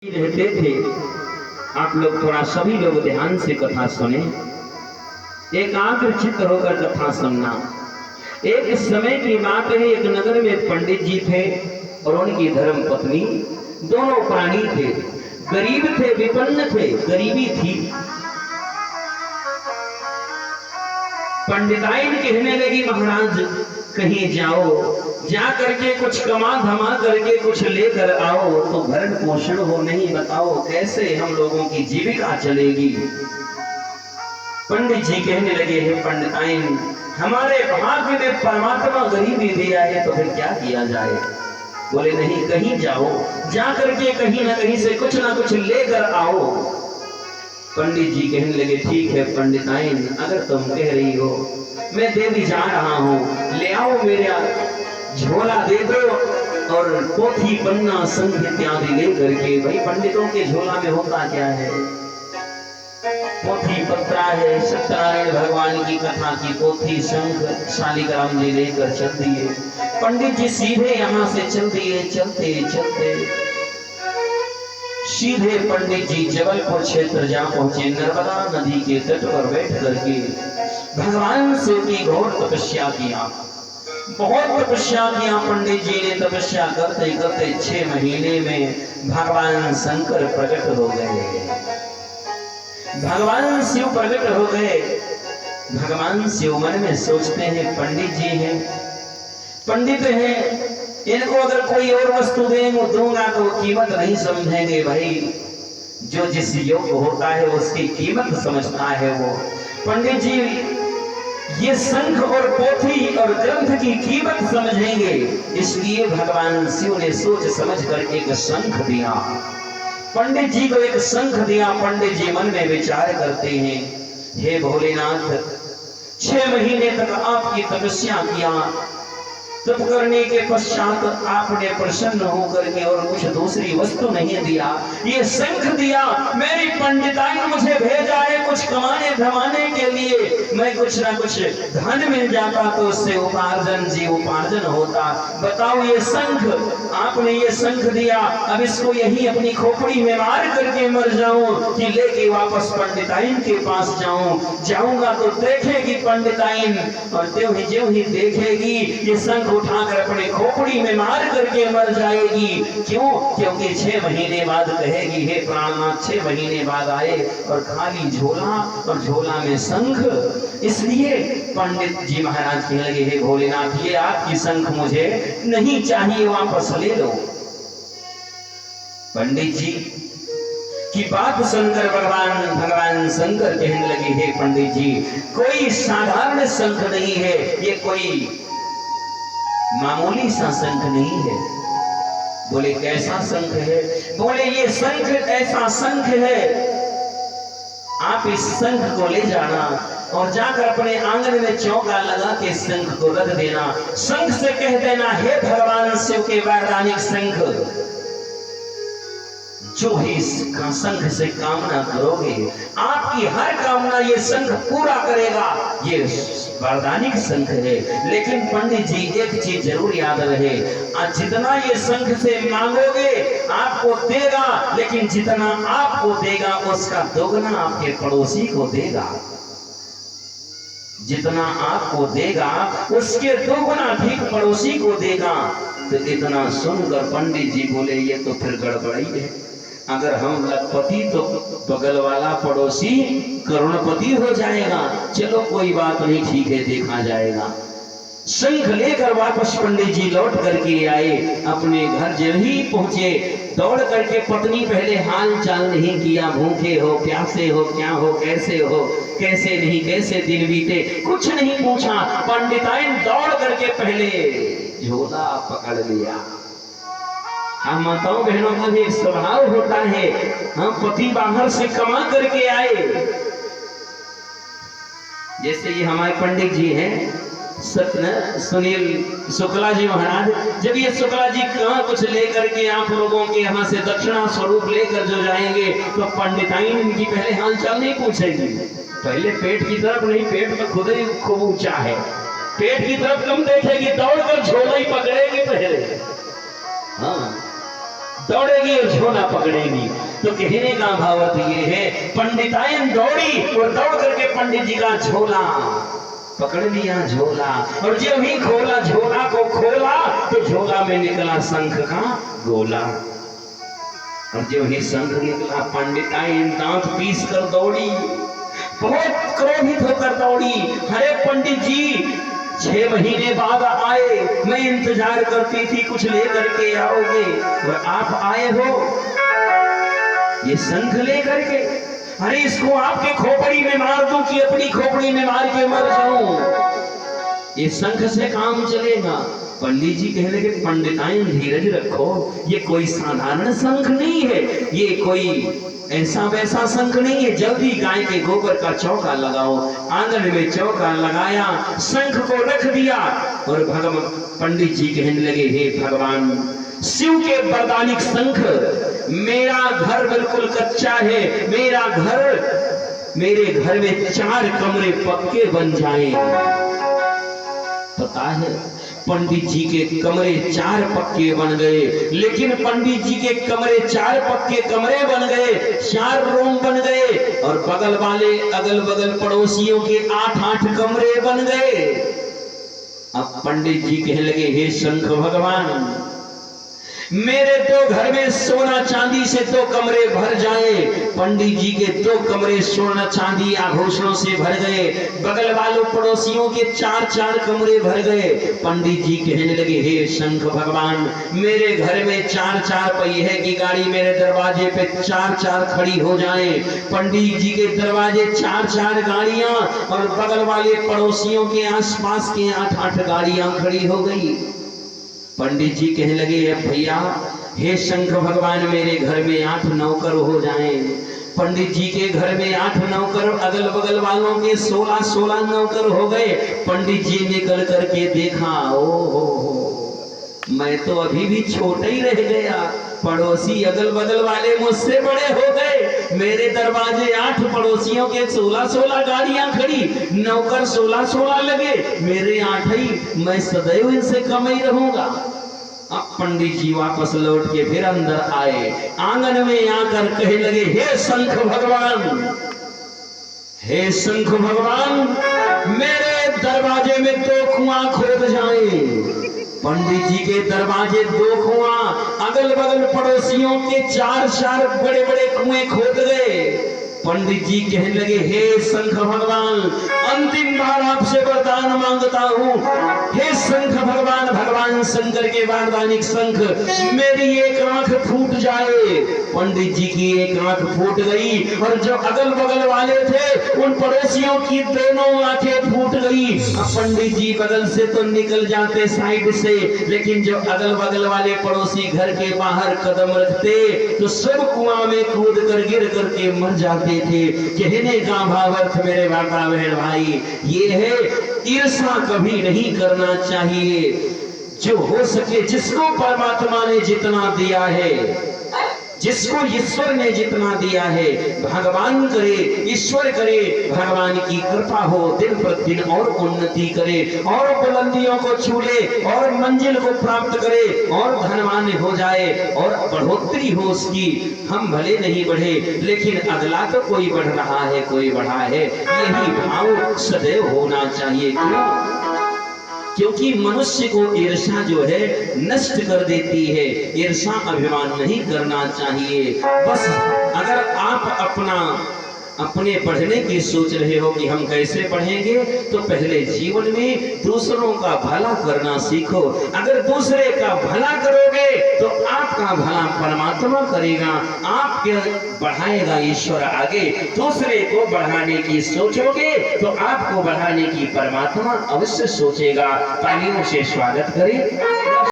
रहते थे। आप लोग थोड़ा सभी लोग ध्यान से कथा सुने, एकाग्र चित्त होकर कथा सुनना। एक समय की बात है, एक नगर में पंडित जी थे और उनकी धर्म पत्नी, दोनों प्राणी थे, गरीब थे, विपन्न थे, गरीबी थी। पंडिताइन कहने लगी, महाराज कहीं जाओ, जा करके कुछ कमा धमा करके कुछ लेकर आओ तो भरण पोषण हो, नहीं बताओ कैसे हम लोगों की जीविका चलेगी। पंडित जी कहने लगे, हे पंडिताइन, हमारे भाग्य में परमात्मा गरीबी दिया है तो फिर क्या किया जाए। बोले नहीं, कहीं जाओ, जा करके कहीं ना कहीं से कुछ ना कुछ लेकर आओ। पंडित जी कहने लगे, ठीक है पंडिताइन, अगर तुम कह रही हो मैं दे भी जा रहा हूँ, ले आओ, मेरा झोला दे दो और पोथी पन्ना संघ इत्यादि ले करके। भाई पंडितों के झोला में होता क्या है, पोथी पत्रा है, सत्यनारायण भगवान की कथा की पोथी संघ शालिग्राम जी लेकर चल दिए। पंडित जी सीधे यहाँ से चल दिए, चलते चलते सीधे पंडित जी जबलपुर क्षेत्र जा पहुंचे। नर्मदा नदी के तट पर बैठ करके भगवान शिव की घोर तपस्या किया, बहुत तपस्या किया। पंडित जी ने तपस्या करते करते 6 महीने में भगवान शंकर प्रकट हो गए, भगवान शिव प्रकट हो गए। भगवान शिव मन में सोचते हैं, पंडित जी हैं, पंडित हैं, इनको अगर कोई और वस्तु दूंगा तो कीमत नहीं समझेंगे। भाई जो जिस योग्य होता है उसकी कीमत समझता है वो। पंडित जी ये शंख और पोथी और ग्रंथ की कीमत समझेंगे, इसलिए भगवान शिव ने सोच समझ कर एक शंख दिया। पंडित जी को एक शंख दिया। पंडित जी मन में विचार करते हैं, हे भोलेनाथ, 6 महीने तक आपकी तपस्या किया, तप करने के पश्चात आपने प्रसन्न होकर के और कुछ दूसरी वस्तु नहीं दिया, ये शंख दिया। मेरी पंडिताइन मुझे भेजा है कुछ कमाने धमाने के लिए, मैं कुछ ना कुछ धन मिल जाता तो उससे उपार्जन होता। बताओ ये शंख, आपने ये शंख दिया, अब इसको यही अपनी खोपड़ी में मार करके मर जाऊं कि लेके वापस पंडिताइन के पास जाऊंगा तो देखेगी पंडिताइन, और ज्यों ही देखेगी ये शंख उठाकर अपने खोपड़ी में मार करके मर जाएगी। क्यों? क्योंकि 6 महीने बाद कहेगी, हे प्राणनाथ, 6 महीने बाद आए और खाली झोला और झोला में शंख। इसलिए पंडित जी महाराज कहने लगे, हे भोलेनाथ, ये आपकी शंख मुझे नहीं चाहिए, वापस ले लो। पंडित जी की बात सुनकर भगवान शंकर कहने लगे, हे पंडित जी, कोई साधारण शंख नहीं है, ये कोई मामूली सा शंख नहीं है। बोले कैसा शंख है? बोले ये शंख ऐसा शंख है, आप इस शंख को ले जाना और जाकर अपने आंगन में चौका लगा के शंख को रख देना। शंख से कह देना, हे भगवान शिव के वरदानिक शंख, जो ही शंख से कामना करोगे आपकी हर कामना ये शंख पूरा करेगा। ये वरदानिक शंख है। लेकिन पंडित जी एक चीज जरूर याद रहे, जितना ये शंख से मांगोगे आपको देगा, लेकिन जितना आपको देगा उसका दोगुना आपके पड़ोसी को देगा। जितना आपको देगा उसके दोगुना ठीक पड़ोसी को देगा। तो इतना सुनकर पंडित जी बोले, ये तो फिर गड़बड़ी है। अगर हम लखपति तो बगल वाला पड़ोसी करोड़पति हो जाएगा। चलो कोई बात नहीं, ठीक है, देखा जाएगा। शंख लेकर वापस पंडित जी लौट करके आए। अपने घर जब ही पहुंचे, दौड़ करके पत्नी पहले हाल चाल नहीं किया, भूखे हो, प्यासे हो, क्या हो, कैसे हो, कैसे नहीं, कैसे दिन बीते, कुछ नहीं पूछा। पंडिताइन दौड़ करके पहले झोला पकड़ लिया। हम माताओं बहनों का भी एक स्वभाव होता है, हम पति बाहर से कमा करके आए, जैसे ये हमारे पंडित जी हैं सुनील शुक्ला जी महाराज, जब ये शुक्ला जी कहाँ कुछ लेकर के आप लोगों के यहाँ से दक्षिणा स्वरूप लेकर जो जाएंगे तो पंडिताइन इनकी पहले हाल चाल नहीं पूछेगी। पहले पेट की तरफ नहीं, पेट में खुद ही खूब ऊंचा है, पेट की तरफ कम देखेगी, दौड़कर झोला ही पकड़ेगी पहले। हाँ, दौड़ेगी और झोला पकड़ेगी। तो कहने का भाव ये है, पंडितायन दौड़ी और दौड़ करके पंडित जी का झोला पकड़ लिया झोला, और जब ही खोला झोला को खोला तो झोला में निकला शंख का गोला। और जब ही शंख निकला पंडितायन दांत पीस कर दौड़ी, बहुत क्रोधित होकर दौड़ी। अरे पंडित जी 6 महीने बाद आए, मैं इंतजार करती थी कुछ लेकर के आओगे और आप आए हो ये शंख लेकर के। अरे इसको आपके खोपड़ी में मार दूं कि अपनी खोपड़ी में मार के मर जाऊं, ये शंख से काम चलेगा। पंडित जी कहने लगे पंडिताइन धीरज रखो, ये कोई साधारण शंख नहीं है, ये कोई ऐसा वैसा शंख नहीं है। जल्दी गाय के गोबर का चौका लगाओ। आंगन में चौका लगाया, शंख को रख दिया और भगवान पंडित जी कहने लगे हे भगवान शिव के वरदानिक शंख, मेरा घर बिल्कुल कच्चा है, मेरे घर में 4 कमरे पक्के बन जाएं। पता है पंडित जी के कमरे 4 पक्के बन गए, लेकिन पंडित जी के कमरे 4 पक्के कमरे बन गए, 4 रूम बन गए, और बगल वाले अगल बगल पड़ोसियों के 8-8 कमरे बन गए। अब पंडित जी कहने लगे हे शंख भगवान, मेरे तो घर में सोना चांदी से 2 कमरे भर जाए। पंडित जी के 2 कमरे सोना चांदी आभूषणों से भर गए, बगल वालों पड़ोसियों के 4-4 कमरे भर गए। पंडित जी कहने लगे हे शंख भगवान, मेरे घर में 4-4 पहिए की गाड़ी मेरे दरवाजे पे 4-4 खड़ी हो जाए। पंडित जी के दरवाजे 4-4 गाड़ियां और बगल वाले पड़ोसियों के आसपास के 8-8 गाड़ियां खड़ी हो गई। पंडित जी कहने लगे भैया हे शंख भगवान, मेरे घर में 8 नौकर हो जाएं। पंडित जी के घर में 8 नौकर, अगल बगल वालों के 16 नौकर हो गए। पंडित जी निकल करके देखा, ओ मैं तो अभी भी छोटा ही रह गया, पड़ोसी अगल बगल वाले मुझसे बड़े हो गए। मेरे दरवाजे 8 पड़ोसियों के 16 गाड़ियां खड़ी, नौकर 16 लगे, मेरे 8 ही, मैं सदैव इनसे कम ही रहूंगा। अब पंडित जी वापस लौट के फिर अंदर आए, आंगन में आकर कहने लगे हे शंख भगवान, हे शंख भगवान, मेरे दरवाजे में 2 कुआं खोद जाए। पंडित जी के दरवाजे 2 कुआं, अगल बगल पड़ोसियों के 4-4 बड़े बड़े कुएं खोद गए। पंडित जी कहने लगे हे शंख भगवान, अंतिम बार आपसे वरदान मांगता हूँ, हे शंख भगवान, भगवान शंकर के वरदानिक शंख, मेरी एक आंख फूट जाए। पंडित जी की एक आंख फूट गई और जो अगल बगल वाले थे उन पड़ोसियों की दोनों आंखें फूट गई। अब पंडित जी बगल से तो निकल जाते साइड से, लेकिन जो अगल बगल वाले पड़ोसी घर के बाहर कदम रखते तो सब कुआं में कूद कर गिर करके मर जाते थे। कहने का भावार्थ मेरे माता बहन भाई ये है, ईर्ष्या कभी नहीं करना चाहिए। जो हो सके, जिसको परमात्मा ने जितना दिया है, जिसको ईश्वर ने जितना दिया है, भगवान करे, ईश्वर करे, भगवान की कृपा हो, दिन प्रतिदिन और उन्नति करे और बुलंदियों को छू ले और मंजिल को प्राप्त करे और धनवान हो जाए और बढ़ोतरी हो उसकी। हम भले नहीं बढ़े लेकिन अगला तो कोई बढ़ रहा है, कोई बढ़ा है, यही भाव सदैव होना चाहिए। क्योंकि मनुष्य को ईर्ष्या जो है नष्ट कर देती है। ईर्ष्या अभिमान नहीं करना चाहिए। बस अगर आप अपने पढ़ने की सोच रहे हो कि हम कैसे पढ़ेंगे, तो पहले जीवन में दूसरों का भला करना सीखो। अगर दूसरे का भला करोगे तो आपका भला परमात्मा करेगा, आपके बढ़ाएगा ईश्वर आगे। दूसरे को बढ़ाने की सोचोगे तो आपको बढ़ाने की परमात्मा अवश्य सोचेगा। तालियों से स्वागत करें।